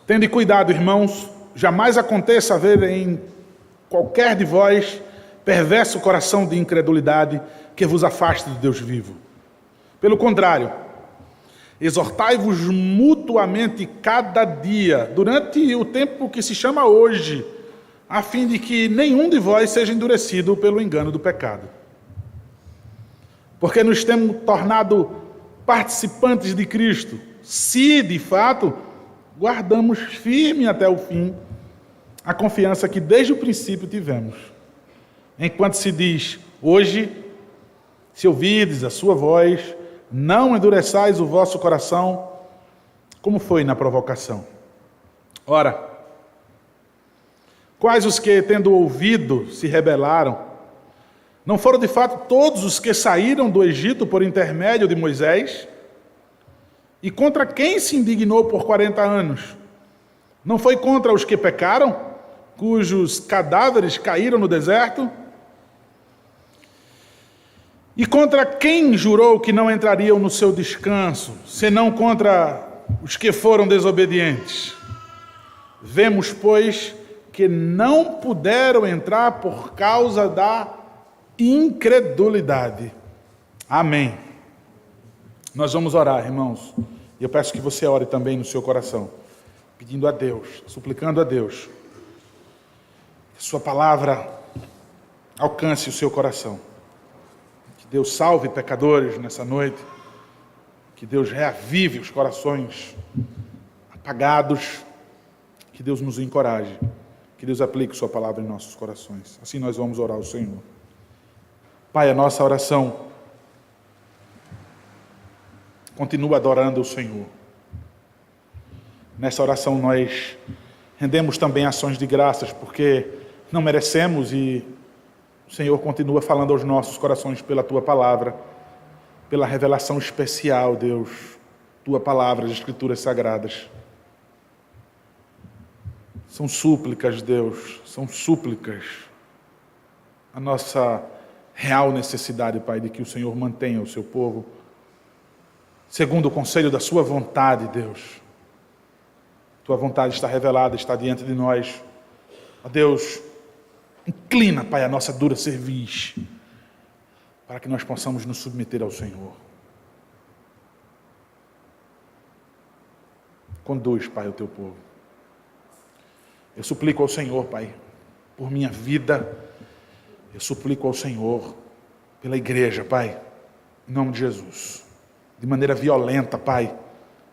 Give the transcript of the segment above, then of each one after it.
Tende cuidado, irmãos, jamais aconteça haver em qualquer de vós perverso coração de incredulidade que vos afaste de Deus vivo. Pelo contrário, exortai-vos mutuamente cada dia, durante o tempo que se chama hoje, a fim de que nenhum de vós seja endurecido pelo engano do pecado. Porque nos temos tornado participantes de Cristo, se, de fato, guardamos firme até o fim a confiança que desde o princípio tivemos. Enquanto se diz, hoje, se ouvirdes a sua voz, não endureçais o vosso coração, como foi na provocação. Ora, quais os que, tendo ouvido, se rebelaram? Não foram de fato todos os que saíram do Egito por intermédio de Moisés? E contra quem se indignou por 40 anos? Não foi contra os que pecaram, cujos cadáveres caíram no deserto? E contra quem jurou que não entrariam no seu descanso, senão contra os que foram desobedientes? Vemos, pois, que não puderam entrar por causa da incredulidade. Amém. Nós vamos orar, irmãos. E eu peço que você ore também no seu coração, pedindo a Deus, suplicando a Deus, que sua palavra alcance o seu coração. Que Deus salve pecadores nessa noite. Que Deus reavive os corações apagados. Que Deus nos encoraje. Que Deus aplique sua palavra em nossos corações. Assim nós vamos orar ao Senhor. Pai, a nossa oração continua adorando o Senhor. Nessa oração nós rendemos também ações de graças, porque não merecemos e o Senhor continua falando aos nossos corações pela Tua palavra, pela revelação especial, Deus, Tua palavra, as Escrituras Sagradas. São súplicas, Deus, são súplicas. A nossa real necessidade, Pai, de que o Senhor mantenha o seu povo segundo o conselho da sua vontade, Deus. Tua vontade está revelada, está diante de nós. Ó Deus, inclina, Pai, a nossa dura cerviz, para que nós possamos nos submeter ao Senhor. Conduz, Pai, o teu povo. Eu suplico ao Senhor, Pai, por minha vida. Eu suplico ao Senhor pela igreja, Pai, em nome de Jesus. De maneira violenta, Pai,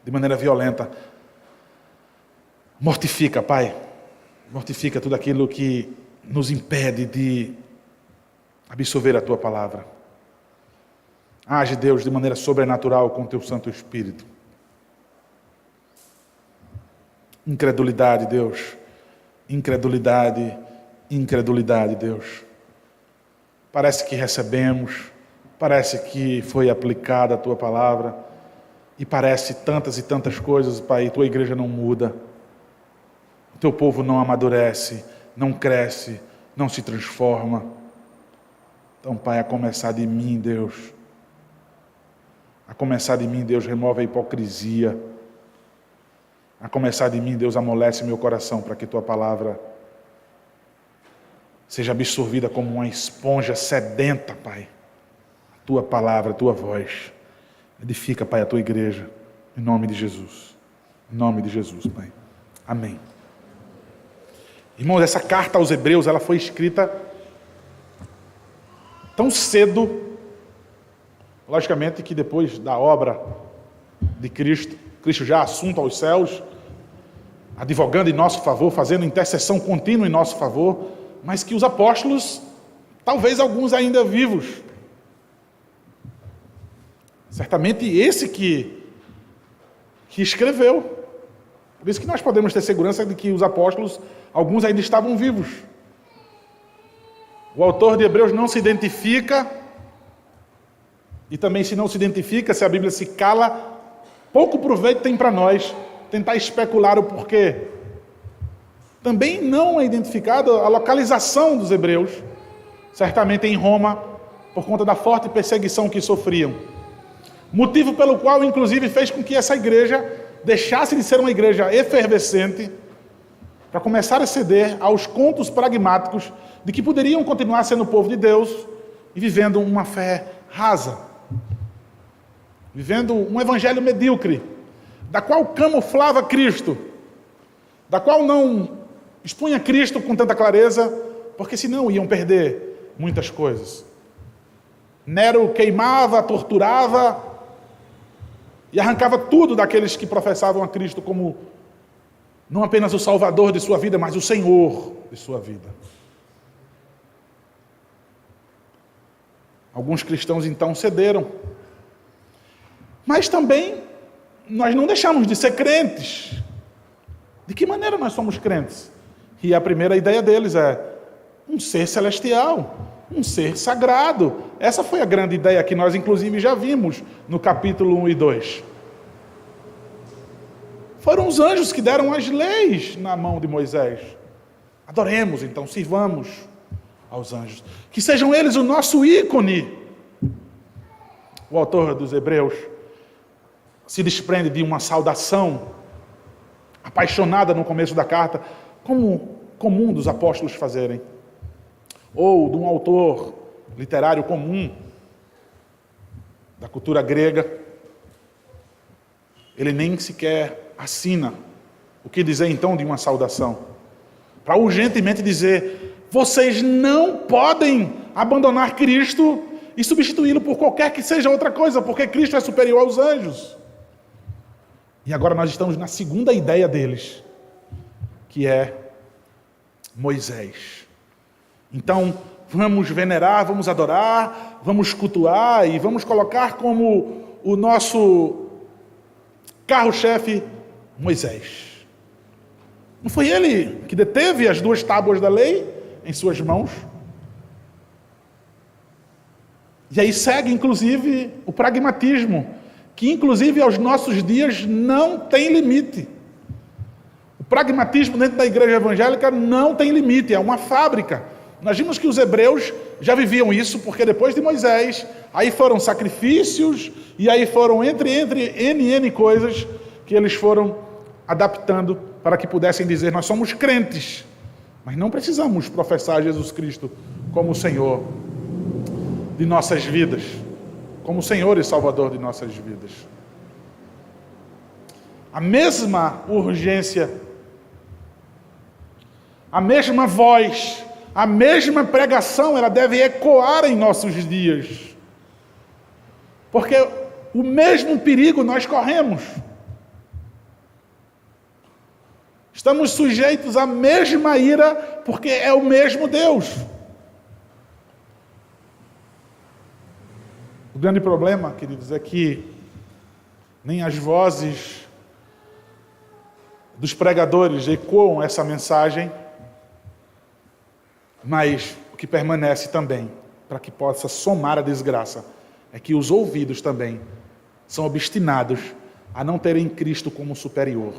de maneira violenta. Mortifica, Pai, mortifica tudo aquilo que nos impede de absorver a Tua palavra. Age, Deus, de maneira sobrenatural com o Teu Santo Espírito. Incredulidade, Deus, incredulidade, incredulidade, Deus. Parece que recebemos, parece que foi aplicada a Tua palavra, e parece tantas e tantas coisas, Pai, e Tua igreja não muda. O Teu povo não amadurece, não cresce, não se transforma. Então, Pai, a começar de mim, Deus, a começar de mim, Deus, remove a hipocrisia. A começar de mim, Deus, amolece meu coração para que Tua palavra seja absorvida como uma esponja sedenta, Pai. A Tua palavra, a Tua voz. Edifica, Pai, a Tua igreja. Em nome de Jesus. Em nome de Jesus, Pai. Amém. Irmãos, essa carta aos Hebreus, ela foi escrita tão cedo, logicamente que depois da obra de Cristo, Cristo já assunto aos céus, advogando em nosso favor, fazendo intercessão contínua em nosso favor, mas que os apóstolos, talvez alguns ainda vivos, certamente esse que escreveu. Por isso que nós podemos ter segurança de que os apóstolos, alguns ainda estavam vivos. O autor de Hebreus não se identifica, e também se não se identifica, se a Bíblia se cala, pouco proveito tem para nós tentar especular o porquê. Também não é identificada a localização dos hebreus, certamente em Roma, por conta da forte perseguição que sofriam. Motivo pelo qual, inclusive, fez com que essa igreja deixasse de ser uma igreja efervescente para começar a ceder aos contos pragmáticos de que poderiam continuar sendo o povo de Deus e vivendo uma fé rasa, vivendo um evangelho medíocre, da qual camuflava Cristo, da qual não expunha Cristo com tanta clareza, porque senão iam perder muitas coisas. Nero queimava, torturava e arrancava tudo daqueles que professavam a Cristo como não apenas o Salvador de sua vida, mas o Senhor de sua vida. Alguns cristãos então cederam. Mas também nós não deixamos de ser crentes. De que maneira nós somos crentes? E a primeira ideia deles é um ser celestial, um ser sagrado. Essa foi a grande ideia que nós inclusive já vimos no capítulo 1 e 2. Foram os anjos que deram as leis na mão de Moisés. Adoremos então, sirvamos aos anjos. Que sejam eles o nosso ícone. O autor dos Hebreus se desprende de uma saudação apaixonada no começo da carta, como comum dos apóstolos fazerem, ou de um autor literário comum da cultura grega. Ele nem sequer assina o que dizer então de uma saudação, para urgentemente dizer: vocês não podem abandonar Cristo e substituí-lo por qualquer que seja outra coisa, porque Cristo é superior aos anjos. E agora nós estamos na segunda ideia deles, que é Moisés. Então, vamos venerar, vamos adorar, vamos cultuar e vamos colocar como o nosso carro-chefe Moisés. Não foi ele que deteve as 2 tábuas da lei em suas mãos? E aí segue, inclusive, o pragmatismo, que, inclusive, aos nossos dias não tem limite. O pragmatismo dentro da igreja evangélica não tem limite, é uma fábrica. Nós vimos que os hebreus já viviam isso, porque depois de Moisés, aí foram sacrifícios, e aí foram entre N coisas que eles foram adaptando para que pudessem dizer: nós somos crentes, mas não precisamos professar Jesus Cristo como o Senhor de nossas vidas, como Senhor e Salvador de nossas vidas. A mesma urgência, a mesma voz, a mesma pregação, ela deve ecoar em nossos dias. Porque o mesmo perigo nós corremos. Estamos sujeitos à mesma ira, porque é o mesmo Deus. O grande problema, queridos, é que nem as vozes dos pregadores ecoam essa mensagem, mas o que permanece também, para que possa somar a desgraça, é que os ouvidos também são obstinados a não terem Cristo como superior,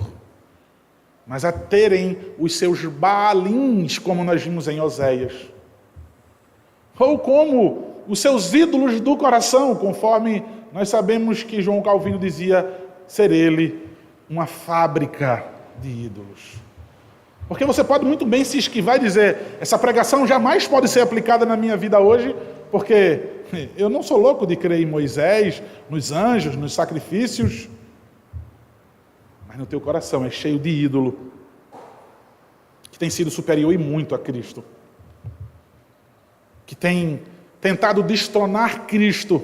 mas a terem os seus baalins, como nós vimos em Oséias, ou como os seus ídolos do coração, conforme nós sabemos que João Calvino dizia ser ele uma fábrica de ídolos. Porque você pode muito bem se esquivar e dizer: essa pregação jamais pode ser aplicada na minha vida hoje, porque eu não sou louco de crer em Moisés, nos anjos, nos sacrifícios. Mas no teu coração é cheio de ídolo, que tem sido superior e muito a Cristo, que tem tentado destronar Cristo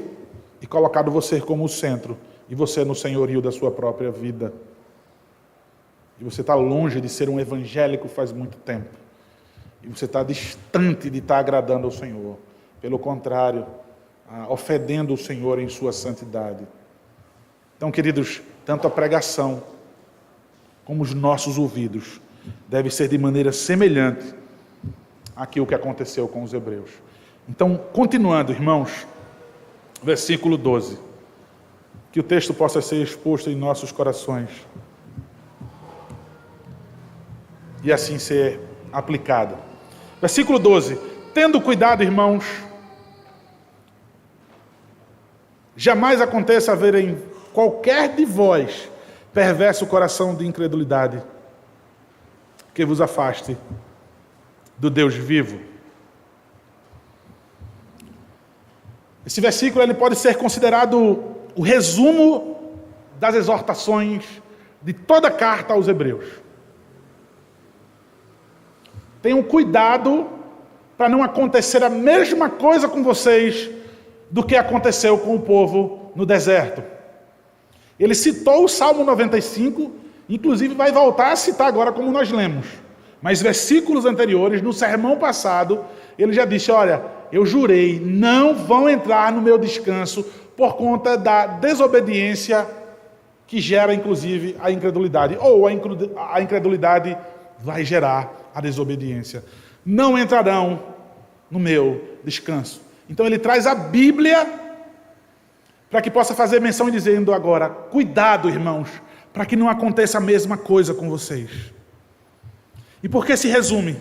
e colocado você como o centro, e você no senhorio da sua própria vida. E você está longe de ser um evangélico faz muito tempo. E você está distante de estar agradando ao Senhor. Pelo contrário, ofendendo o Senhor em sua santidade. Então, queridos, tanto a pregação como os nossos ouvidos deve ser de maneira semelhante àquilo que aconteceu com os hebreus. Então, continuando, irmãos, versículo 12. Que o texto possa ser exposto em nossos corações e assim ser aplicado. Versículo 12. Tendo cuidado, irmãos, jamais aconteça haver em qualquer de vós perverso coração de incredulidade, que vos afaste do Deus vivo. Esse versículo ele pode ser considerado o resumo das exortações de toda a carta aos Hebreus. Tenham cuidado para não acontecer a mesma coisa com vocês do que aconteceu com o povo no deserto. Ele citou o Salmo 95, inclusive vai voltar a citar agora como nós lemos. Mas versículos anteriores, no sermão passado, ele já disse, olha, eu jurei, não vão entrar no meu descanso por conta da desobediência que gera, inclusive, a incredulidade. Ou a incredulidade vai gerar a desobediência. Não entrarão no meu descanso. Então ele traz a Bíblia para que possa fazer menção e dizendo agora, cuidado, irmãos, para que não aconteça a mesma coisa com vocês. E por que se resume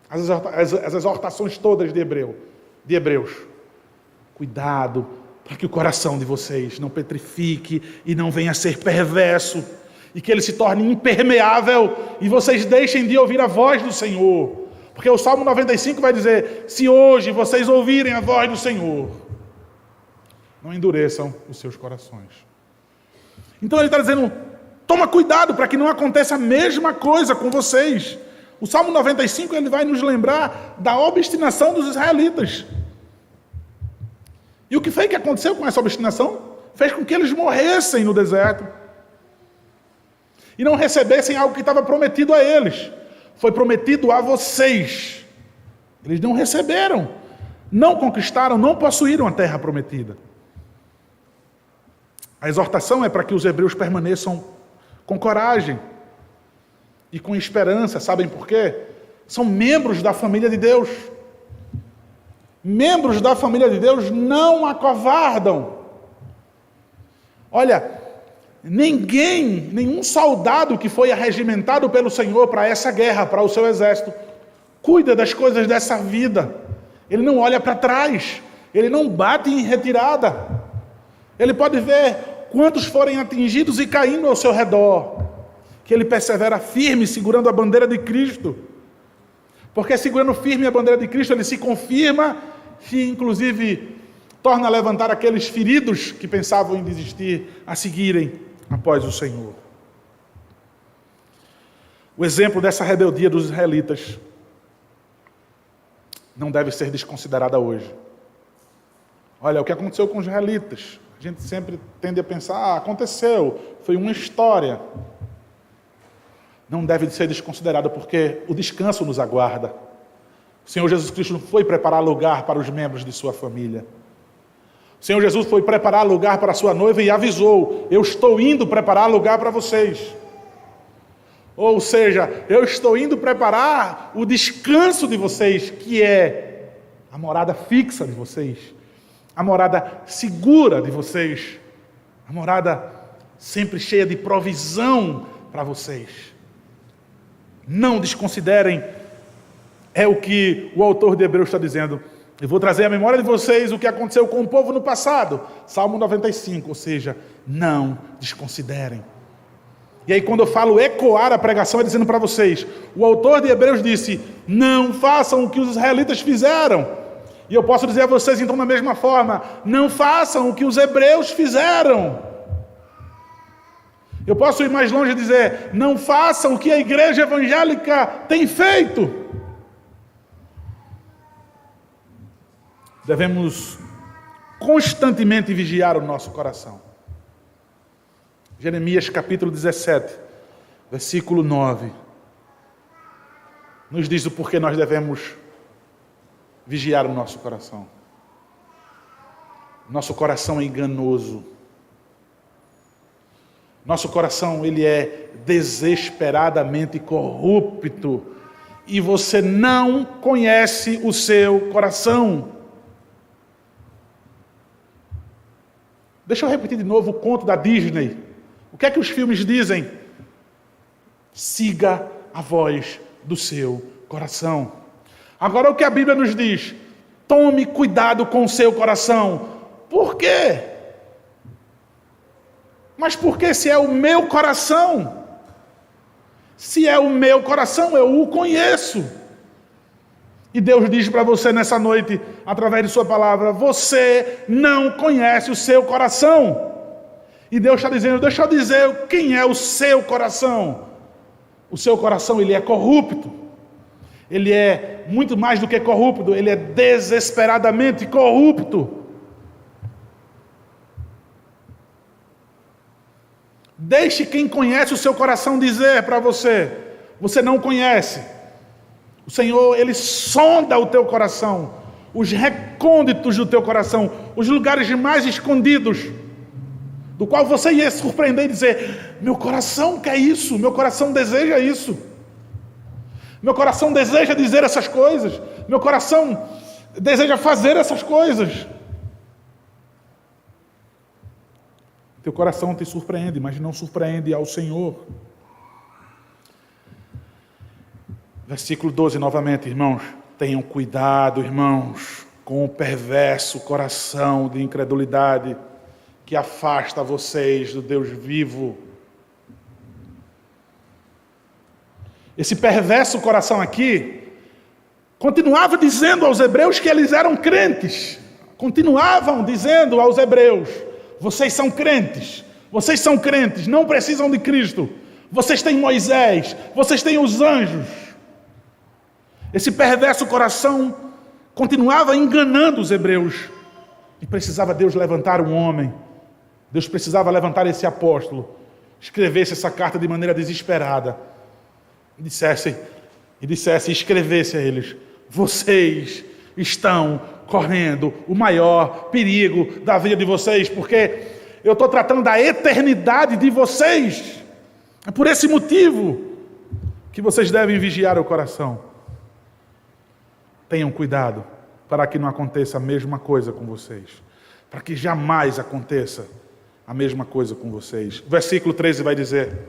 as exortações todas de Hebreus? Cuidado para que o coração de vocês não petrifique e não venha a ser perverso, e que ele se torne impermeável e vocês deixem de ouvir a voz do Senhor. Porque o Salmo 95 vai dizer, se hoje vocês ouvirem a voz do Senhor, não endureçam os seus corações. Então ele está dizendo, toma cuidado para que não aconteça a mesma coisa com vocês. O Salmo 95 ele vai nos lembrar da obstinação dos israelitas. E o que foi que aconteceu com essa obstinação? Fez com que eles morressem no deserto. E não recebessem algo que estava prometido a eles. Foi prometido a vocês. Eles não receberam. Não conquistaram, não possuíram a terra prometida. A exortação é para que os hebreus permaneçam com coragem e com esperança. Sabem por quê? São membros da família de Deus. Membros da família de Deus não acovardam. Olha, nenhum soldado que foi arregimentado pelo Senhor para essa guerra, para o seu exército, cuida das coisas dessa vida. Ele não olha para trás. Ele não bate em retirada. Ele pode ver quantos forem atingidos e caindo ao seu redor, que ele persevera firme, segurando a bandeira de Cristo, porque segurando firme a bandeira de Cristo, ele se confirma e inclusive torna a levantar aqueles feridos que pensavam em desistir, a seguirem após o Senhor. O exemplo dessa rebeldia dos israelitas não deve ser desconsiderada hoje. Olha, o que aconteceu com os israelitas? A gente sempre tende a pensar, aconteceu, foi uma história. Não deve ser desconsiderado, porque o descanso nos aguarda. O Senhor Jesus Cristo foi preparar lugar para os membros de sua família. O Senhor Jesus foi preparar lugar para a sua noiva e avisou, eu estou indo preparar lugar para vocês. Ou seja, eu estou indo preparar o descanso de vocês, que é a morada fixa de vocês. A morada segura de vocês, a morada sempre cheia de provisão para vocês. Não desconsiderem, é o que o autor de Hebreus está dizendo. Eu vou trazer à memória de vocês o que aconteceu com o povo no passado. Salmo 95, ou seja, não desconsiderem. E aí quando eu falo ecoar a pregação, é dizendo para vocês, o autor de Hebreus disse, não façam o que os israelitas fizeram. E eu posso dizer a vocês, então, da mesma forma, não façam o que os hebreus fizeram. Eu posso ir mais longe e dizer, não façam o que a igreja evangélica tem feito. Devemos constantemente vigiar o nosso coração. Jeremias capítulo 17, versículo 9, nos diz o porquê nós devemos vigiar o nosso coração. Nosso coração é enganoso. Nosso coração, ele é desesperadamente corrupto. E você não conhece o seu coração. Deixa eu repetir de novo o conto da Disney. O que é que os filmes dizem? Siga a voz do seu coração. Agora o que a Bíblia nos diz? Tome cuidado com o seu coração. Por quê? Mas porque se é o meu coração? Se é o meu coração, eu o conheço. E Deus diz para você nessa noite, através de sua palavra, você não conhece o seu coração. E Deus está dizendo, deixa eu dizer quem é o seu coração. O seu coração, ele é corrupto. Ele é muito mais do que corrupto, ele é desesperadamente corrupto. Deixe quem conhece o seu coração dizer para você, você não conhece. O Senhor, ele sonda o teu coração, os recônditos do teu coração, os lugares mais escondidos, do qual você ia se surpreender e dizer, meu coração quer isso, meu coração deseja isso. Meu coração deseja dizer essas coisas, meu coração deseja fazer essas coisas. Teu coração te surpreende, mas não surpreende ao Senhor. Versículo 12, novamente, irmãos. Tenham cuidado, irmãos, com o perverso coração de incredulidade que afasta vocês do Deus vivo. Esse perverso coração aqui continuava dizendo aos hebreus que eles eram crentes. Continuavam dizendo aos hebreus, vocês são crentes, não precisam de Cristo, vocês têm Moisés, vocês têm os anjos. Esse perverso coração continuava enganando os hebreus. E precisava Deus levantar um homem, Deus precisava levantar esse apóstolo, escrevesse essa carta de maneira desesperada, e escrevesse a eles, vocês estão correndo o maior perigo da vida de vocês, porque eu estou tratando da eternidade de vocês. É por esse motivo que vocês devem vigiar o coração. Tenham cuidado para que não aconteça a mesma coisa com vocês. Para que jamais aconteça a mesma coisa com vocês. O versículo 13 vai dizer,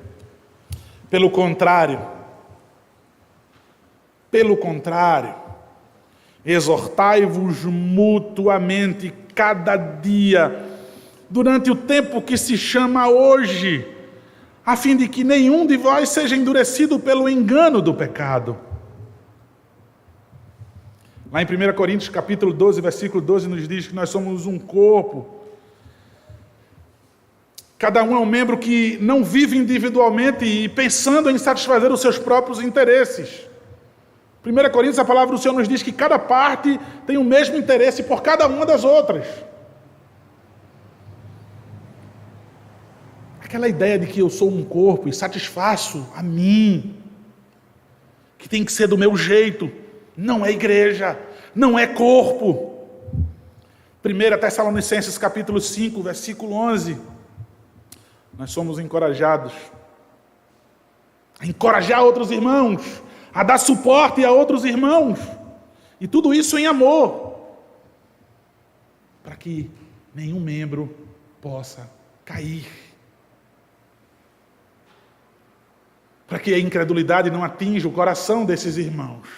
pelo contrário, exortai-vos mutuamente cada dia, durante o tempo que se chama hoje, a fim de que nenhum de vós seja endurecido pelo engano do pecado. Lá em 1 Coríntios capítulo 12, versículo 12, nos diz que nós somos um corpo. Cada um é um membro que não vive individualmente e pensando em satisfazer os seus próprios interesses. 1 Coríntios, a palavra do Senhor nos diz que cada parte tem o mesmo interesse por cada uma das outras. Aquela ideia de que eu sou um corpo e satisfaço a mim, que tem que ser do meu jeito, não é igreja, não é corpo. 1 Tessalonicenses capítulo 5, versículo 11, nós somos encorajados a encorajar outros irmãos, a dar suporte a outros irmãos, e tudo isso em amor, para que nenhum membro possa cair, para que a incredulidade não atinja o coração desses irmãos,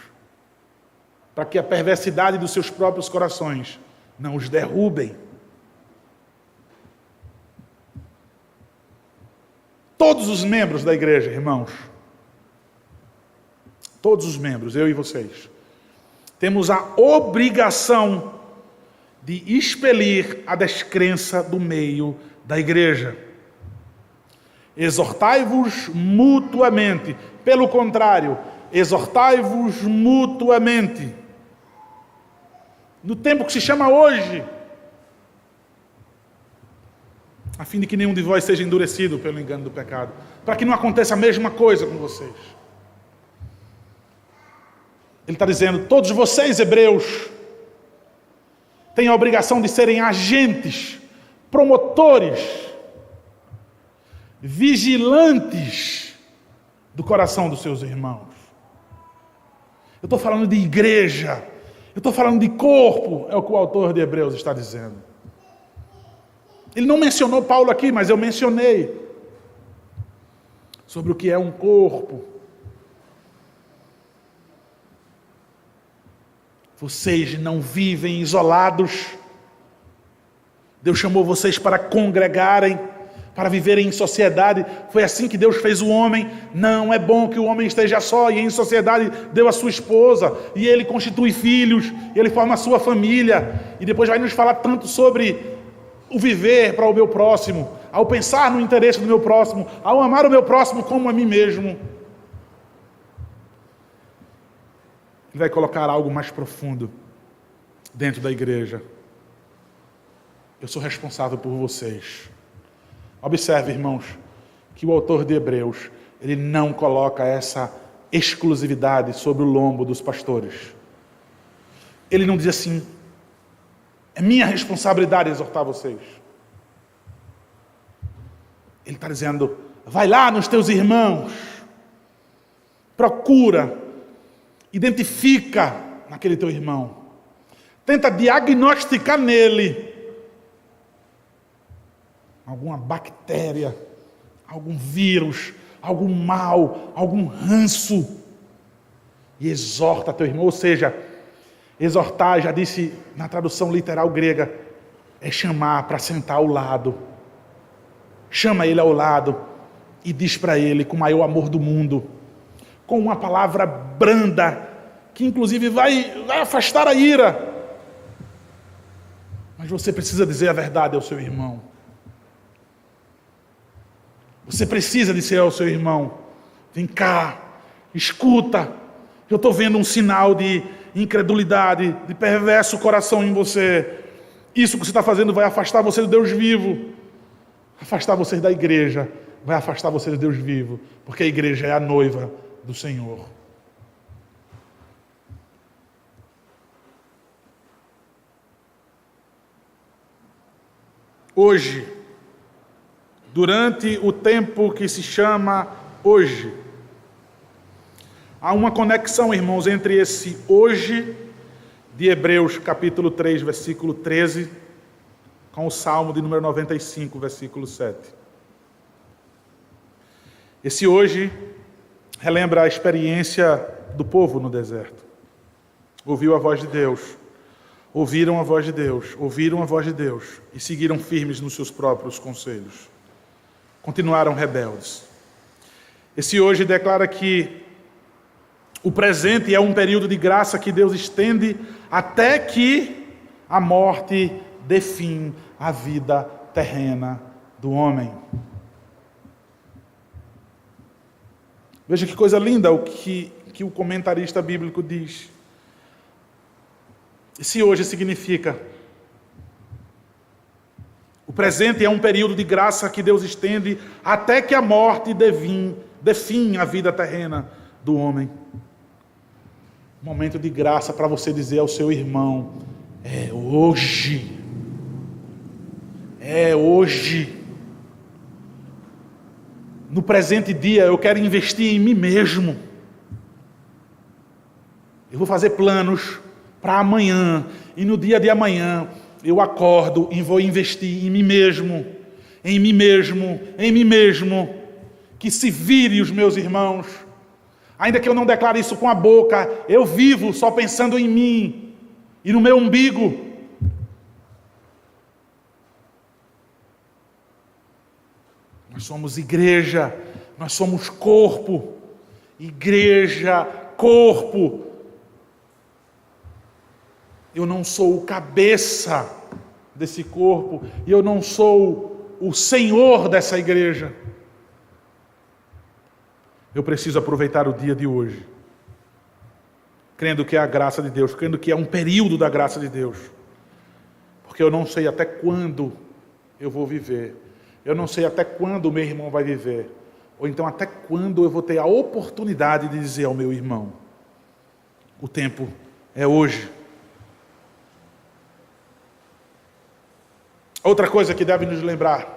para que a perversidade dos seus próprios corações não os derrubem. Todos os membros da igreja, irmãos, todos os membros, eu e vocês, temos a obrigação de expelir a descrença do meio da igreja. Exortai-vos mutuamente. Pelo contrário, exortai-vos mutuamente. No tempo que se chama hoje, a fim de que nenhum de vós seja endurecido pelo engano do pecado, para que não aconteça a mesma coisa com vocês. Ele está dizendo, todos vocês, hebreus, têm a obrigação de serem agentes, promotores, vigilantes do coração dos seus irmãos. Eu estou falando de igreja, eu estou falando de corpo, é o que o autor de Hebreus está dizendo. Ele não mencionou Paulo aqui, mas eu mencionei sobre o que é um corpo. Vocês não vivem isolados. Deus chamou vocês para congregarem. para viver em sociedade. Foi assim que Deus fez o homem. Não é bom que o homem esteja só, e em sociedade deu a sua esposa, e ele constitui filhos, e ele forma a sua família, e depois vai nos falar tanto sobre o viver para o meu próximo, ao pensar no interesse do meu próximo, ao amar o meu próximo como a mim mesmo. Ele vai colocar algo mais profundo dentro da igreja. Eu sou responsável por vocês. Observe, irmãos, que o autor de Hebreus, ele não coloca essa exclusividade sobre o lombo dos pastores. Ele não diz assim: é minha responsabilidade exortar vocês. Ele está dizendo: vai lá nos teus irmãos, procura, identifica naquele teu irmão, tenta diagnosticar nele alguma bactéria, algum vírus, algum mal, algum ranço, e exorta teu irmão. Ou seja, exortar, já disse na tradução literal grega, é chamar para sentar ao lado. Chama ele ao lado e diz para ele com o maior amor do mundo, com uma palavra branda, que inclusive vai afastar a ira. Mas você precisa dizer a verdade ao seu irmão. Você precisa dizer ao seu irmão: vem cá, escuta, eu estou vendo um sinal de incredulidade, de perverso coração em você. Isso que você está fazendo vai afastar você do Deus vivo, afastar você da igreja, vai afastar você do Deus vivo, porque a igreja é a noiva do Senhor. Hoje, durante o tempo que se chama hoje, há uma conexão, irmãos, entre esse hoje de Hebreus capítulo 3, versículo 13, com o Salmo de número 95, versículo 7. Esse hoje relembra a experiência do povo no deserto. Ouviu a voz de Deus, ouviram a voz de Deus, ouviram a voz de Deus e seguiram firmes nos seus próprios conselhos. Continuaram rebeldes. Esse hoje declara que o presente é um período de graça que Deus estende até que a morte dê fim à vida terrena do homem. Veja que coisa linda o que o comentarista bíblico diz. Esse hoje significa: o presente é um período de graça que Deus estende até que a morte dê fim à vida terrena do homem. Momento de graça para você dizer ao seu irmão: é hoje. É hoje. No presente dia eu quero investir em mim mesmo. Eu vou fazer planos para amanhã, e no dia de amanhã eu acordo e vou investir em mim mesmo, em mim mesmo, em mim mesmo. Que se vire os meus irmãos. Ainda que eu não declare isso com a boca, eu vivo só pensando em mim e no meu umbigo. Nós somos igreja, nós somos corpo. Igreja, corpo. Eu não sou o cabeça desse corpo, e eu não sou o Senhor dessa igreja. Eu preciso aproveitar o dia de hoje, crendo que é a graça de Deus, crendo que é um período da graça de Deus, porque eu não sei até quando eu vou viver, eu não sei até quando o meu irmão vai viver, ou então até quando eu vou ter a oportunidade de dizer ao meu irmão: o tempo é hoje. Outra coisa que deve nos lembrar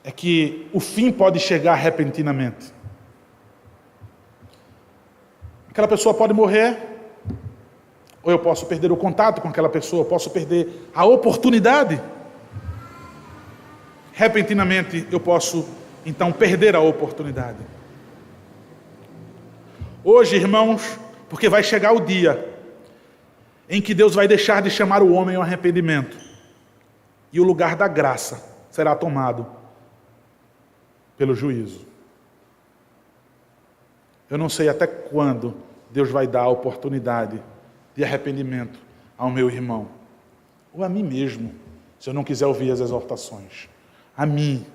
é que o fim pode chegar repentinamente. Aquela pessoa pode morrer, ou eu posso perder o contato com aquela pessoa, eu posso perder a oportunidade. Repentinamente eu posso, então, perder a oportunidade. Hoje, irmãos, porque vai chegar o dia em que Deus vai deixar de chamar o homem ao arrependimento, e o lugar da graça será tomado pelo juízo. Eu não sei até quando Deus vai dar a oportunidade de arrependimento ao meu irmão, ou a mim mesmo, se eu não quiser ouvir as exortações. A mim,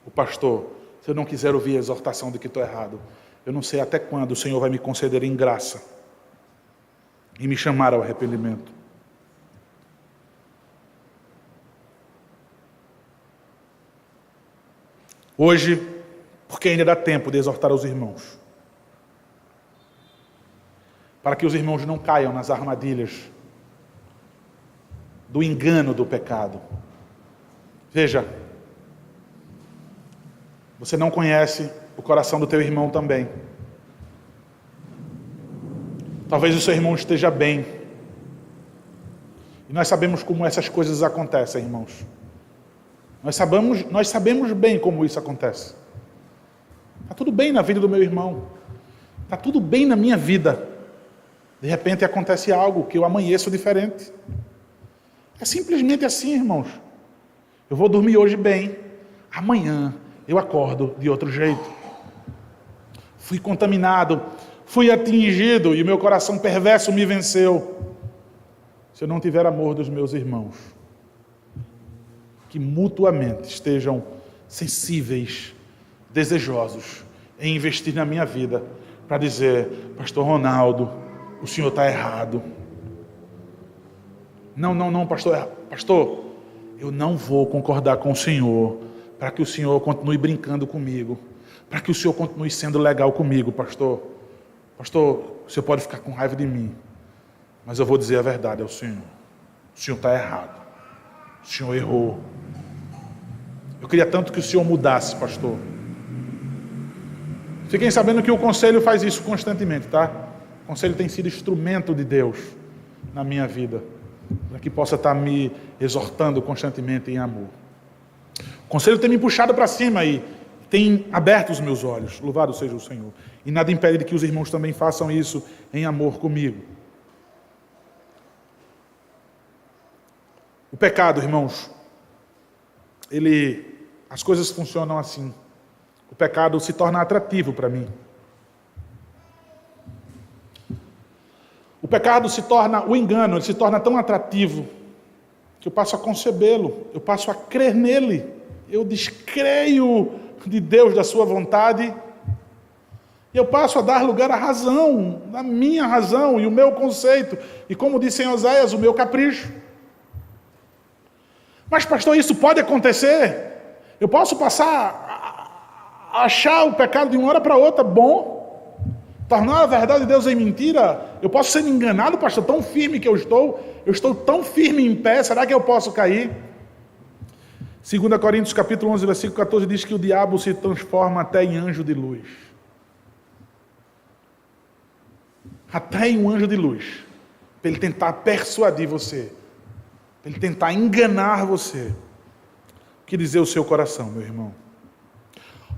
o pastor, se eu não quiser ouvir a exortação de que estou errado. Eu não sei até quando o Senhor vai me conceder em graça e me chamar ao arrependimento. Hoje, porque ainda dá tempo de exortar os irmãos, para que os irmãos não caiam nas armadilhas do engano do pecado. Veja, você não conhece o coração do teu irmão também. Talvez o seu irmão esteja bem. E nós sabemos como essas coisas acontecem, irmãos. Nós sabemos bem como isso acontece. Está tudo bem na vida do meu irmão. Está tudo bem na minha vida. De repente acontece algo que eu amanheço diferente. É simplesmente assim, irmãos. Eu vou dormir hoje bem. Amanhã eu acordo de outro jeito. Fui contaminado, fui atingido e o meu coração perverso me venceu. Se eu não tiver amor dos meus irmãos, que mutuamente estejam sensíveis, desejosos em investir na minha vida, para dizer, pastor Ronaldo, o senhor está errado. Não, pastor, eu não vou concordar com o senhor, para que o senhor continue brincando comigo, para que o senhor continue sendo legal comigo, pastor. Pastor, o senhor pode ficar com raiva de mim, mas eu vou dizer a verdade ao senhor. O senhor está errado. O senhor errou. Eu queria tanto que o senhor mudasse, pastor. Fiquem sabendo que o conselho faz isso constantemente, tá? O conselho tem sido instrumento de Deus na minha vida, para que possa estar me exortando constantemente em amor. O conselho tem me puxado para cima e tem aberto os meus olhos. Louvado seja o Senhor. E nada impede de que os irmãos também façam isso em amor comigo. O pecado, irmãos, as coisas funcionam assim. O pecado se torna atrativo para mim. O pecado o engano, ele se torna tão atrativo que eu passo a concebê-lo, eu passo a crer nele, eu descreio de Deus, da sua vontade, e eu passo a dar lugar à razão, a minha razão e o meu conceito, e como disse em Oséias, o meu capricho. Mas pastor, isso pode acontecer? Eu posso passar a achar o pecado de uma hora para outra bom? Tornar a verdade de Deus em mentira? Eu posso ser enganado, pastor, tão firme que eu estou tão firme em pé, será que eu posso cair? 2 Coríntios capítulo 11, versículo 14, diz que o diabo se transforma até em anjo de luz. Até em um anjo de luz. Para ele tentar persuadir você. Para ele tentar enganar você. O que dizer o seu coração, meu irmão?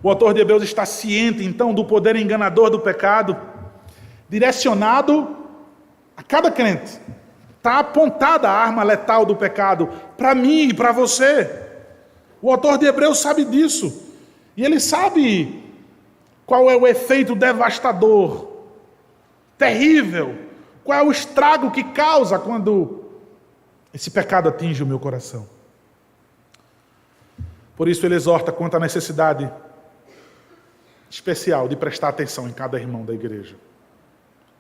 O autor de Hebreus está ciente, então, do poder enganador do pecado, direcionado a cada crente. Está apontada a arma letal do pecado para mim e para você. O autor de Hebreus sabe disso. E ele sabe qual é o efeito devastador, terrível, qual é o estrago que causa quando esse pecado atinge o meu coração. Por isso ele exorta quanto à necessidade especial de prestar atenção em cada irmão da igreja.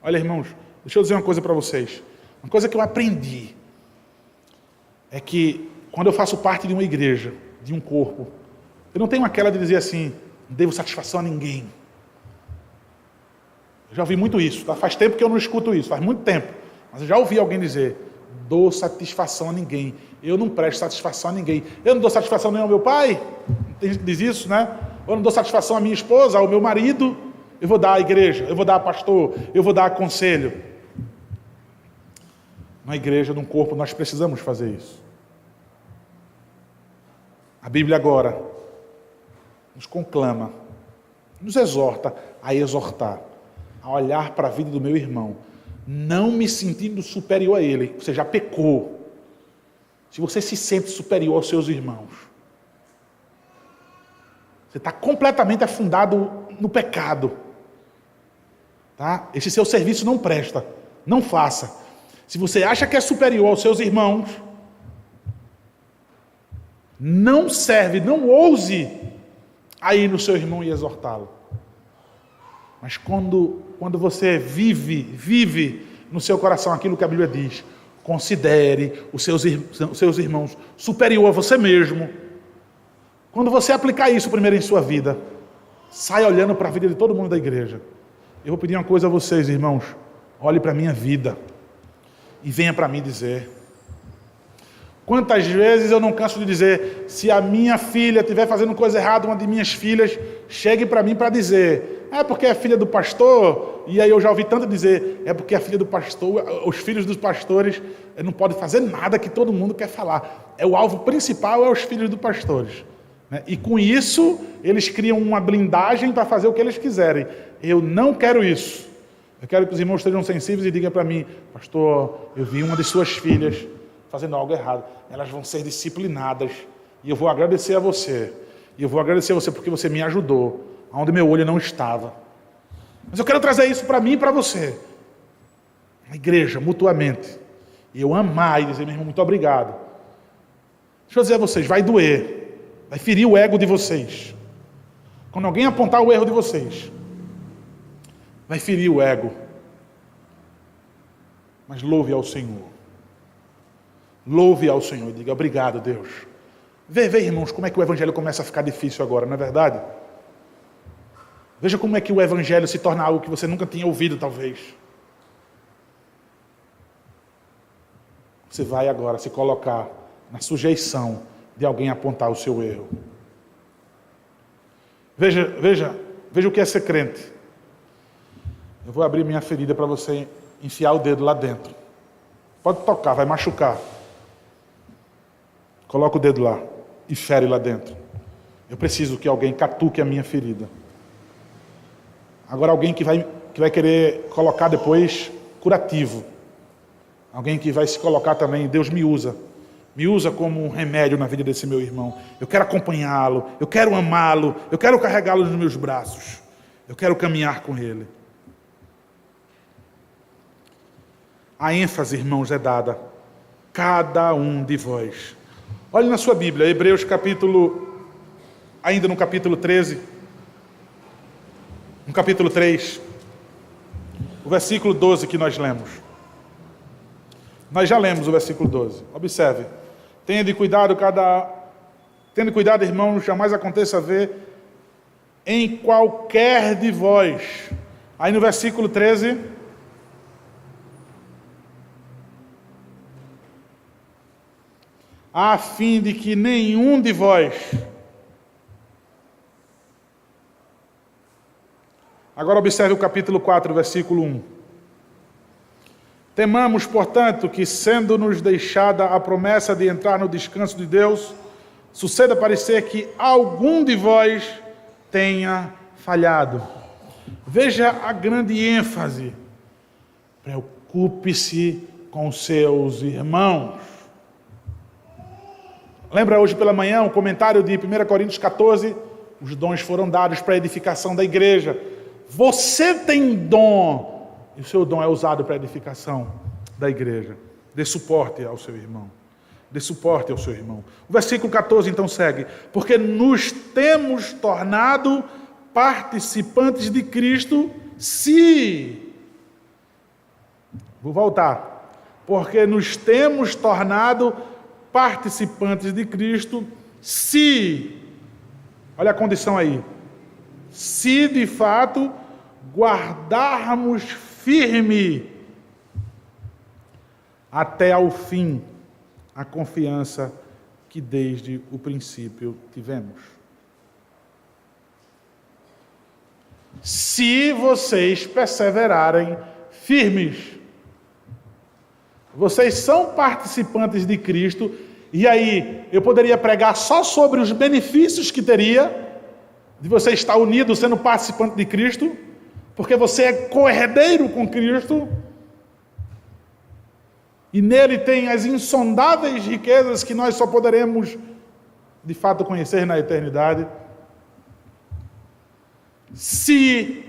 Olha, irmãos, deixa eu dizer uma coisa para vocês. Uma coisa que eu aprendi é que quando eu faço parte de uma igreja, de um corpo, eu não tenho aquela de dizer assim, não devo satisfação a ninguém. Eu já ouvi muito isso, tá? Faz tempo que eu não escuto isso, faz muito tempo. Mas eu já ouvi alguém dizer, dou satisfação a ninguém. Eu não presto satisfação a ninguém. Eu não dou satisfação nem ao meu pai, tem gente que diz isso, né? Eu não dou satisfação à minha esposa, ao meu marido. Eu vou dar à igreja, eu vou dar a pastor, eu vou dar a conselho. Na igreja, num corpo, nós precisamos fazer isso. A Bíblia agora nos conclama, nos exorta a exortar, a olhar para a vida do meu irmão, não me sentindo superior a ele. Você já pecou. Se você se sente superior aos seus irmãos, Você está completamente afundado no pecado. Tá? Esse seu serviço não presta. Não faça. Se você acha que é superior aos seus irmãos, não serve, não ouse a ir no seu irmão e exortá-lo. Mas quando você vive no seu coração aquilo que a Bíblia diz, considere os seus irmãos superior a você mesmo. Quando você aplicar isso primeiro em sua vida, sai olhando para a vida de todo mundo da igreja. Eu vou pedir uma coisa a vocês, irmãos. Olhe para a minha vida e venha para mim dizer. Quantas vezes eu não canso de dizer, se a minha filha estiver fazendo coisa errada, uma de minhas filhas, chegue para mim para dizer, é porque é filha do pastor, e aí eu já ouvi tanto dizer, é porque é filha do pastor, os filhos dos pastores não podem fazer nada que todo mundo quer falar. O alvo principal é os filhos dos pastores. Né? E com isso, eles criam uma blindagem para fazer o que eles quiserem. Eu não quero isso. Eu quero que os irmãos estejam sensíveis e digam para mim, pastor, eu vi uma de suas filhas fazendo algo errado. Elas vão ser disciplinadas. E eu vou agradecer a você. E eu vou agradecer a você porque você me ajudou, onde meu olho não estava. Mas eu quero trazer isso para mim e para você. Na igreja, mutuamente. E eu amar e dizer, meu irmão, muito obrigado. Deixa eu dizer a vocês, vai doer. Vai ferir o ego de vocês. Quando alguém apontar o erro de vocês, vai ferir o ego. Mas louve ao Senhor. Louve ao Senhor e diga, obrigado, Deus. Vê, irmãos, como é que o Evangelho começa a ficar difícil agora, não é verdade? Veja como é que o Evangelho se torna algo que você nunca tinha ouvido, talvez. Você vai agora se colocar na sujeição de alguém apontar o seu erro. Veja o que é ser crente. Eu vou abrir minha ferida para você enfiar o dedo lá dentro. Pode tocar, vai machucar. Coloca o dedo lá e fere lá dentro. Eu preciso que alguém catuque a minha ferida. Agora alguém que vai querer colocar depois curativo. Alguém que vai se colocar também, Deus me usa. Me usa como um remédio na vida desse meu irmão. Eu quero acompanhá-lo, eu quero amá-lo, eu quero carregá-lo nos meus braços. Eu quero caminhar com ele. A ênfase, irmãos, é dada. Cada um de vós. Olhe na sua Bíblia, Hebreus ainda no capítulo 13, no capítulo 3, o versículo 12 que nós lemos. Nós já lemos o versículo 12. Observe. Tende cuidado, irmãos, jamais aconteça ver em qualquer de vós. Aí no versículo 13... a fim de que nenhum de vós... Agora observe o capítulo 4, versículo 1. Temamos, portanto, que sendo-nos deixada a promessa de entrar no descanso de Deus, suceda parecer que algum de vós tenha falhado. Veja a grande ênfase. Preocupe-se com seus irmãos. Lembra hoje pela manhã o comentário de 1 Coríntios 14? Os dons foram dados para a edificação da igreja. Você tem dom, e o seu dom é usado para a edificação da igreja. Dê suporte ao seu irmão. Dê suporte ao seu irmão. O versículo 14 então segue. Porque nos temos tornado participantes de Cristo, se... Vou voltar. Porque nos temos tornado participantes de Cristo, se, olha a condição aí, se de fato guardarmos firme até ao fim a confiança que desde o princípio tivemos. Se vocês perseverarem firmes. Vocês são participantes de Cristo, e aí eu poderia pregar só sobre os benefícios que teria de você estar unido sendo participante de Cristo, porque você é co-herdeiro com Cristo, e nele tem as insondáveis riquezas que nós só poderemos de fato conhecer na eternidade. Se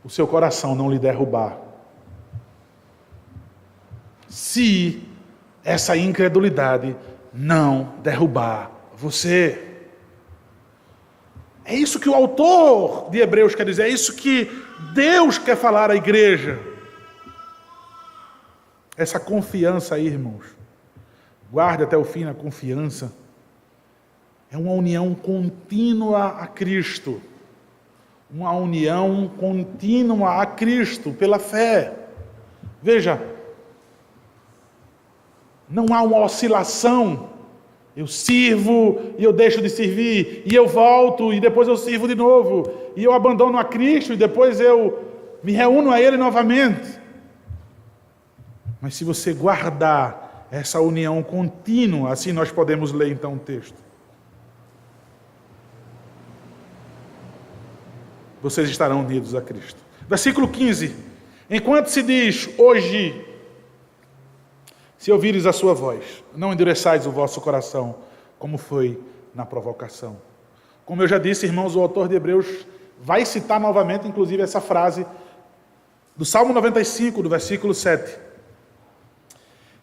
o seu coração não lhe derrubar, se essa incredulidade não derrubar você. É isso que o autor de Hebreus quer dizer, é isso que Deus quer falar à igreja. Essa confiança aí, irmãos, guarde até o fim a confiança, é uma união contínua a Cristo. Uma união contínua a Cristo pela fé. Veja, não há uma oscilação. Eu sirvo e eu deixo de servir, e eu volto e depois eu sirvo de novo, e eu abandono a Cristo e depois eu me reúno a Ele novamente. Mas se você guardar essa união contínua, assim nós podemos ler então o texto. Vocês estarão unidos a Cristo. Versículo 15. Enquanto se diz, hoje, se ouvires a sua voz, não endureçais o vosso coração, como foi na provocação. Como eu já disse, irmãos, o autor de Hebreus vai citar novamente, inclusive, essa frase do Salmo 95, do versículo 7.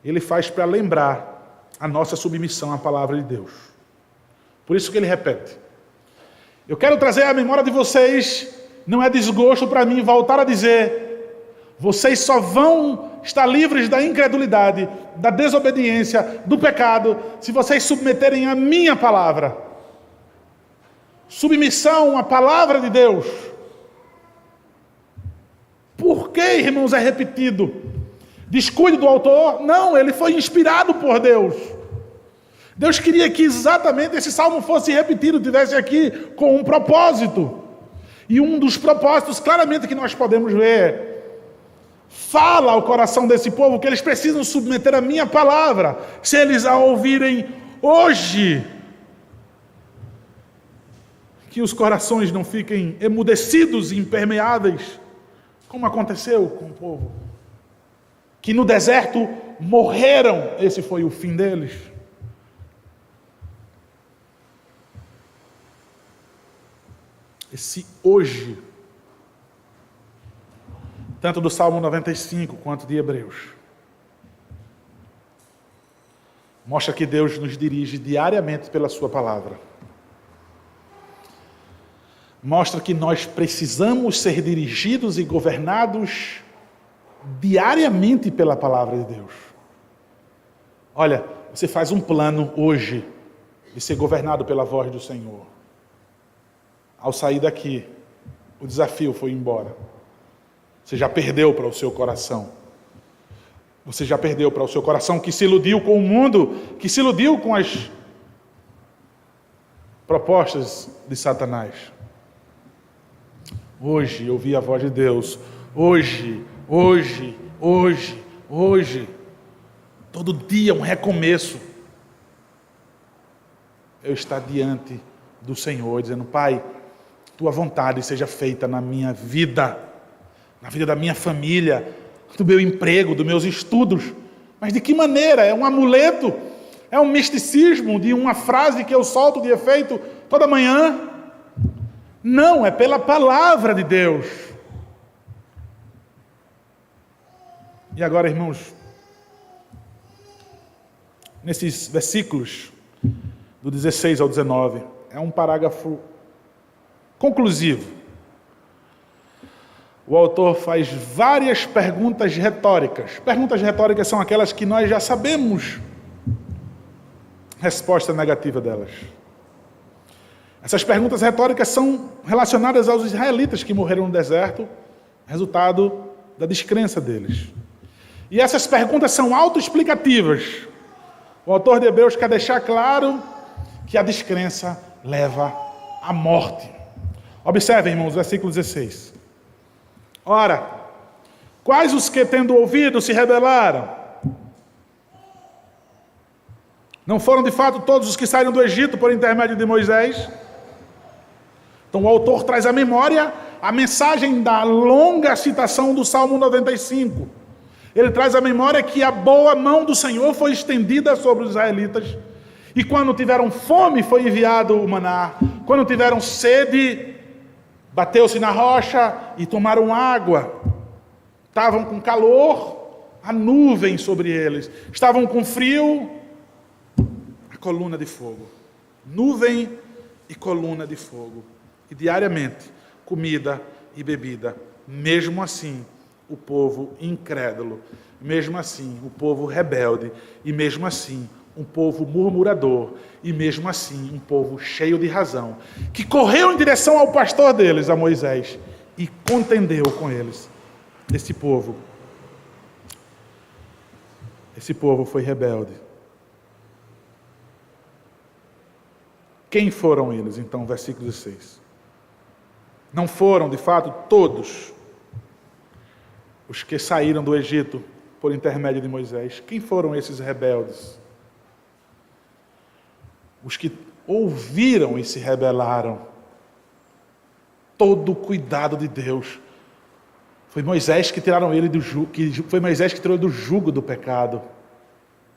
Ele faz para lembrar a nossa submissão à palavra de Deus. Por isso que ele repete. Eu quero trazer à memória de vocês, não é desgosto para mim voltar a dizer, vocês só vão estar livres da incredulidade, da desobediência, do pecado, se vocês submeterem a minha palavra. Submissão à palavra de Deus. Por que, irmãos, é repetido? Descuido do autor? Não, ele foi inspirado por Deus. Deus queria que exatamente esse salmo fosse repetido, tivesse aqui com um propósito. E um dos propósitos, claramente, que nós podemos ver, fala ao coração desse povo que eles precisam submeter a minha palavra, se eles a ouvirem hoje. Que os corações não fiquem emudecidos e impermeáveis, como aconteceu com o povo. Que no deserto morreram, esse foi o fim deles. Esse hoje, tanto do Salmo 95 quanto de Hebreus, mostra que Deus nos dirige diariamente pela sua palavra. Mostra que nós precisamos ser dirigidos e governados diariamente pela palavra de Deus. Olha, você faz um plano hoje de ser governado pela voz do Senhor. Ao sair daqui, o desafio foi embora. Você já perdeu para o seu coração. Você já perdeu para o seu coração que se iludiu com o mundo, que se iludiu com as propostas de Satanás. Hoje, eu ouvi a voz de Deus. Hoje. Todo dia um recomeço. Eu estar diante do Senhor, dizendo, Pai, Tua vontade seja feita na minha vida, na vida da minha família, do meu emprego, dos meus estudos. Mas de que maneira? É um amuleto? É um misticismo de uma frase que eu solto de efeito toda manhã? Não, é pela palavra de Deus. E agora, irmãos, nesses versículos, do 16 ao 19, é um parágrafo conclusivo. O autor faz várias perguntas retóricas. Perguntas retóricas são aquelas que nós já sabemos resposta negativa delas. Essas perguntas retóricas são relacionadas aos israelitas que morreram no deserto, resultado da descrença deles. E essas perguntas são autoexplicativas. O autor de Hebreus quer deixar claro que a descrença leva à morte. Observem, irmãos, o versículo 16. Ora, quais os que, tendo ouvido, se rebelaram? Não foram, de fato, todos os que saíram do Egito por intermédio de Moisés? Então, o autor traz à memória a mensagem da longa citação do Salmo 95. Ele traz à memória que a boa mão do Senhor foi estendida sobre os israelitas. E quando tiveram fome, foi enviado o maná. Quando tiveram sede, bateu-se na rocha e tomaram água. Estavam com calor, a nuvem sobre eles. Estavam com frio, a coluna de fogo. Nuvem e coluna de fogo. E diariamente, comida e bebida. Mesmo assim, o povo incrédulo. Mesmo assim, o povo rebelde. E mesmo assim, um povo murmurador. E mesmo assim, um povo cheio de razão. Que correu em direção ao pastor deles, a Moisés. E contendeu com eles. Esse povo foi rebelde. Quem foram eles, então? Versículo 16. Não foram, de fato, todos os que saíram do Egito por intermédio de Moisés. Quem foram esses rebeldes? Os que ouviram e se rebelaram. Todo o cuidado de Deus. Foi Moisés que tiraram ele do jugo, foi Moisés que tirou do jugo do pecado.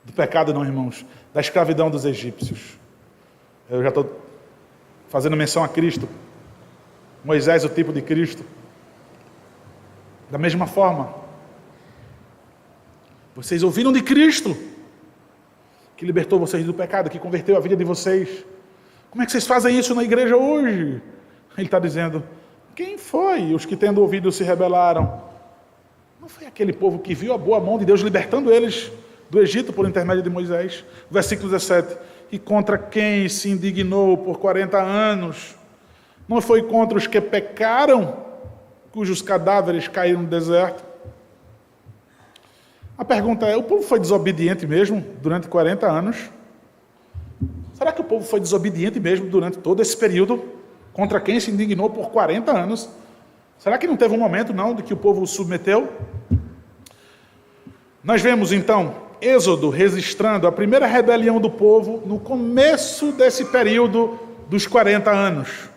Do pecado não, irmãos, da escravidão dos egípcios. Eu já estou fazendo menção a Cristo. Moisés, o tipo de Cristo. Da mesma forma, vocês ouviram de Cristo, que libertou vocês do pecado, que converteu a vida de vocês. Como é que vocês fazem isso na igreja hoje? Ele está dizendo, quem foi os que tendo ouvido se rebelaram? Não foi aquele povo que viu a boa mão de Deus libertando eles do Egito por intermédio de Moisés? Versículo 17. E contra quem se indignou por 40 anos? Não foi contra os que pecaram, cujos cadáveres caíram no deserto? A pergunta é, o povo foi desobediente mesmo durante 40 anos? Será que o povo foi desobediente mesmo durante todo esse período? Contra quem se indignou por 40 anos? Será que não teve um momento, não, de que o povo o submeteu? Nós vemos, então, Êxodo registrando a primeira rebelião do povo no começo desse período dos 40 anos.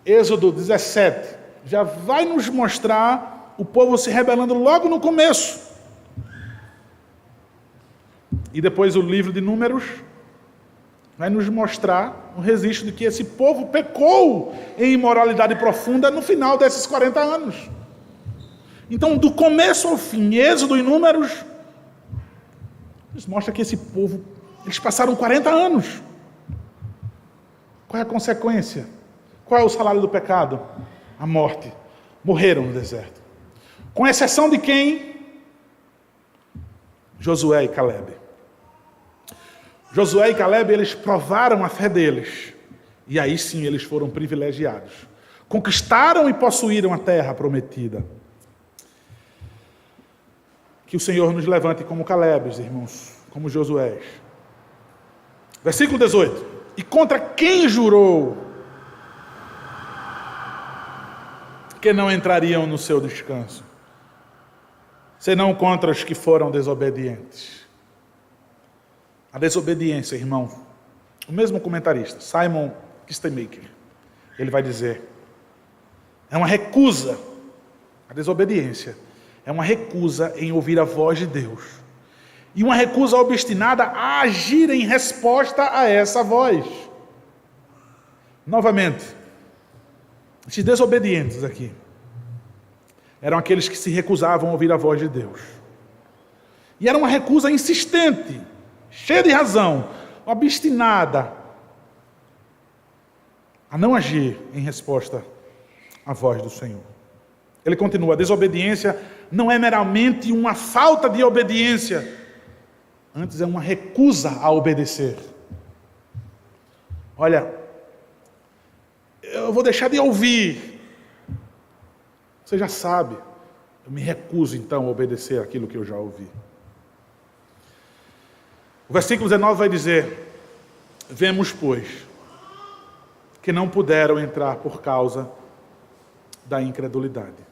Êxodo 17 já vai nos mostrar o povo se rebelando logo no começo. E depois o livro de Números vai nos mostrar um registro de que esse povo pecou em imoralidade profunda no final desses 40 anos. Então, do começo ao fim, Êxodo e Números, nos mostra que esse povo, eles passaram 40 anos. Qual é a consequência? Qual é o salário do pecado? A morte. Morreram no deserto. Com exceção de quem? Josué e Caleb. Josué e Caleb, eles provaram a fé deles. E aí sim eles foram privilegiados. Conquistaram e possuíram a terra prometida. Que o Senhor nos levante como Caleb, irmãos, como Josué. Versículo 18. E contra quem jurou que não entrariam no seu descanso, senão contra os que foram desobedientes? A desobediência, irmão, o mesmo comentarista, Simon Kistemaker, ele vai dizer, é uma recusa, a desobediência é uma recusa em ouvir a voz de Deus, e uma recusa obstinada a agir em resposta a essa voz. Novamente, esses desobedientes aqui, eram aqueles que se recusavam a ouvir a voz de Deus, e era uma recusa insistente, cheia de razão, obstinada a não agir em resposta à voz do Senhor. Ele continua, a desobediência não é meramente uma falta de obediência, antes é uma recusa a obedecer. Olha, eu vou deixar de ouvir. Você já sabe, eu me recuso então a obedecer aquilo que eu já ouvi. O versículo 19 vai dizer, vemos, pois, que não puderam entrar por causa da incredulidade.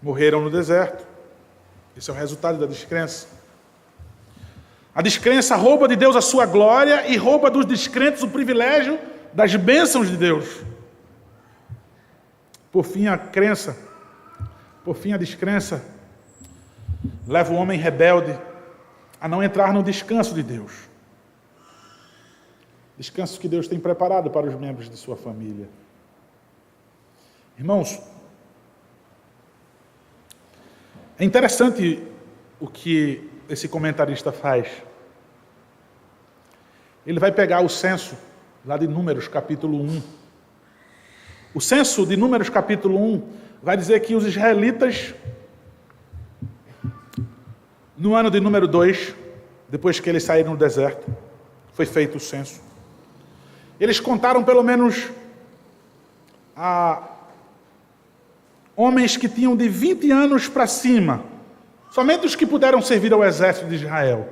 Morreram no deserto. Esse é o resultado da descrença. A descrença rouba de Deus a sua glória e rouba dos descrentes o privilégio das bênçãos de Deus. Por fim, a descrença leva o homem rebelde a não entrar no descanso de Deus. Descanso que Deus tem preparado para os membros de sua família. Irmãos, é interessante o que esse comentarista faz. Ele vai pegar o censo lá de Números, capítulo 1. O censo de Números, capítulo 1, vai dizer que os israelitas, no ano de número 2, depois que eles saíram do deserto, foi feito o censo. Eles contaram pelo menos homens que tinham de 20 anos para cima, somente os que puderam servir ao exército de Israel.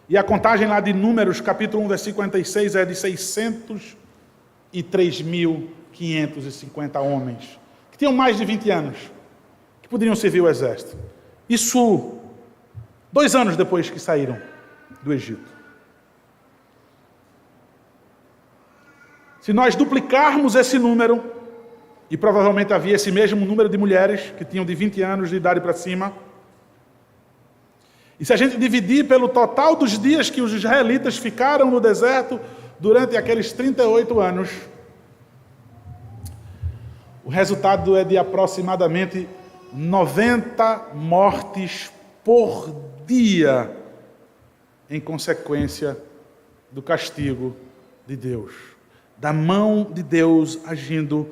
E a contagem lá de Números, capítulo 1, versículo 46, é de 603.550 homens, que tinham mais de 20 anos, que poderiam servir o exército. Isso 2 anos depois que saíram do Egito. Se nós duplicarmos esse número, e provavelmente havia esse mesmo número de mulheres que tinham de 20 anos de idade para cima, e se a gente dividir pelo total dos dias que os israelitas ficaram no deserto durante aqueles 38 anos, o resultado é de aproximadamente 90 mortes por dia, em consequência do castigo de Deus, da mão de Deus agindo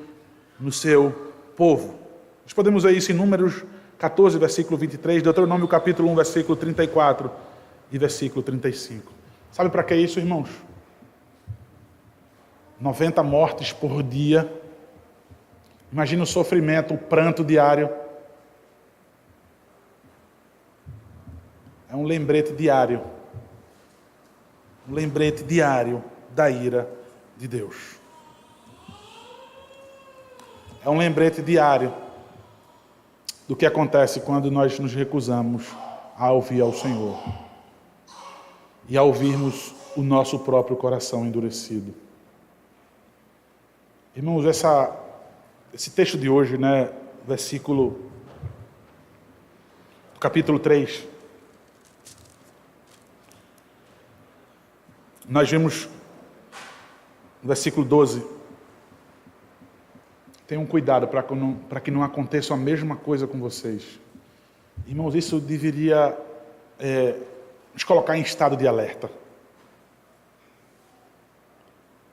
no seu povo. Nós podemos ver isso em Números 14, versículo 23, Deuteronômio capítulo 1, versículo 34 e versículo 35. Sabe para que isso, irmãos? 90 mortes por dia. Imagina o sofrimento, o pranto diário. É um lembrete diário. Um lembrete diário da ira de Deus. É um lembrete diário do que acontece quando nós nos recusamos a ouvir ao Senhor e a ouvirmos o nosso próprio coração endurecido. Irmãos, esse texto de hoje, versículo do capítulo 3, nós vimos no versículo 12, tenham cuidado para que não aconteça a mesma coisa com vocês. Irmãos, isso deveria nos colocar em estado de alerta.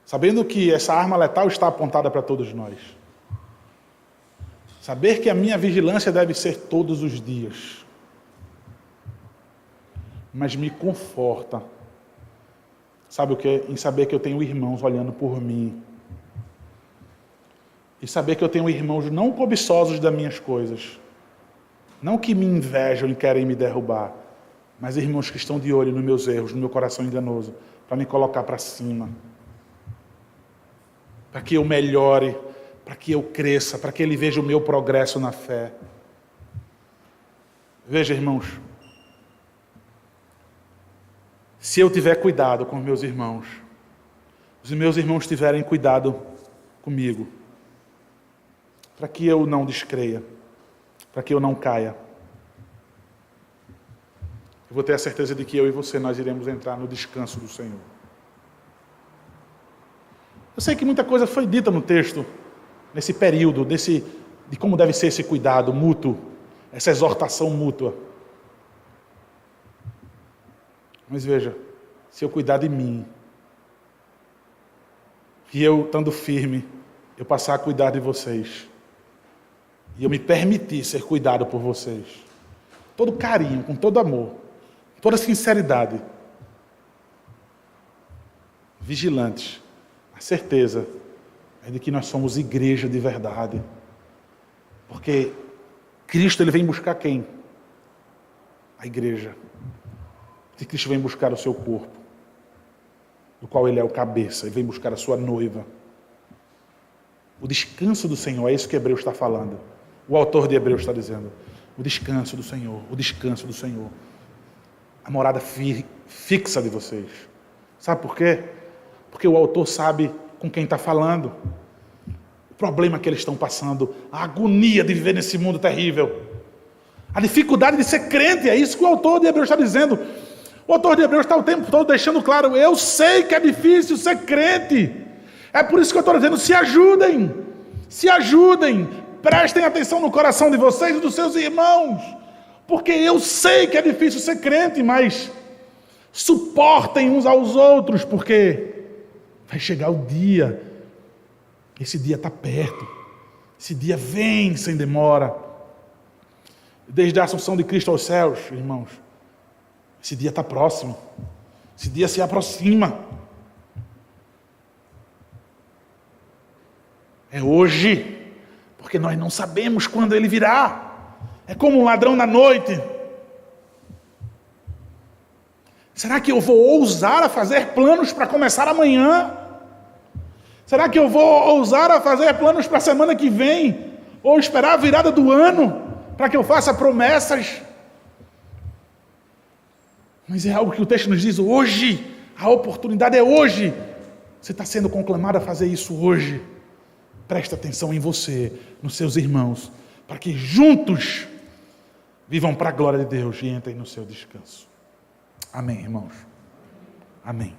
Sabendo que essa arma letal está apontada para todos nós. Saber que a minha vigilância deve ser todos os dias. Mas me conforta, sabe o que? Em saber que eu tenho irmãos olhando por mim. E saber que eu tenho irmãos não cobiçosos das minhas coisas. Não que me invejam e querem me derrubar. Mas irmãos que estão de olho nos meus erros, no meu coração enganoso. Para me colocar para cima. Para que eu melhore. Para que eu cresça. Para que ele veja o meu progresso na fé. Veja, irmãos. Se eu tiver cuidado com meus irmãos. Os meus irmãos tiverem cuidado comigo. Para que eu não descreia, para que eu não caia. Eu vou ter a certeza de que eu e você, nós iremos entrar no descanso do Senhor. Eu sei que muita coisa foi dita no texto, nesse período, de como deve ser esse cuidado mútuo, essa exortação mútua. Mas veja, se eu cuidar de mim, e eu, estando firme, eu passar a cuidar de vocês, e eu me permitir ser cuidado por vocês, todo carinho, com todo amor, toda sinceridade, vigilantes, a certeza é de que nós somos igreja de verdade, porque Cristo ele vem buscar quem? A igreja. E Cristo vem buscar o seu corpo, do qual ele é o cabeça, e vem buscar a sua noiva. O descanso do Senhor, é isso que Hebreus está falando. O autor de Hebreus está dizendo, o descanso do Senhor, o descanso do Senhor. A morada fixa de vocês. Sabe por quê? Porque o autor sabe com quem está falando. O problema que eles estão passando, a agonia de viver nesse mundo terrível. A dificuldade de ser crente, é isso que o autor de Hebreus está dizendo. O autor de Hebreus está o tempo todo deixando claro, eu sei que é difícil ser crente. É por isso que eu estou dizendo, se ajudem, prestem atenção no coração de vocês e dos seus irmãos, porque eu sei que é difícil ser crente, mas suportem uns aos outros, porque vai chegar o dia, esse dia está perto, esse dia vem sem demora. Desde a assunção de Cristo aos céus, irmãos, esse dia está próximo, esse dia se aproxima. É hoje, porque nós não sabemos quando ele virá. É como um ladrão na noite. Será que eu vou ousar a fazer planos para começar amanhã? Será que eu vou ousar a fazer planos para a semana que vem? Ou esperar a virada do ano para que eu faça promessas? Mas é algo que o texto nos diz hoje. A oportunidade é hoje. Você está sendo conclamado a fazer isso hoje. Presta atenção em você, nos seus irmãos, para que juntos vivam para a glória de Deus e entrem no seu descanso. Amém, irmãos? Amém.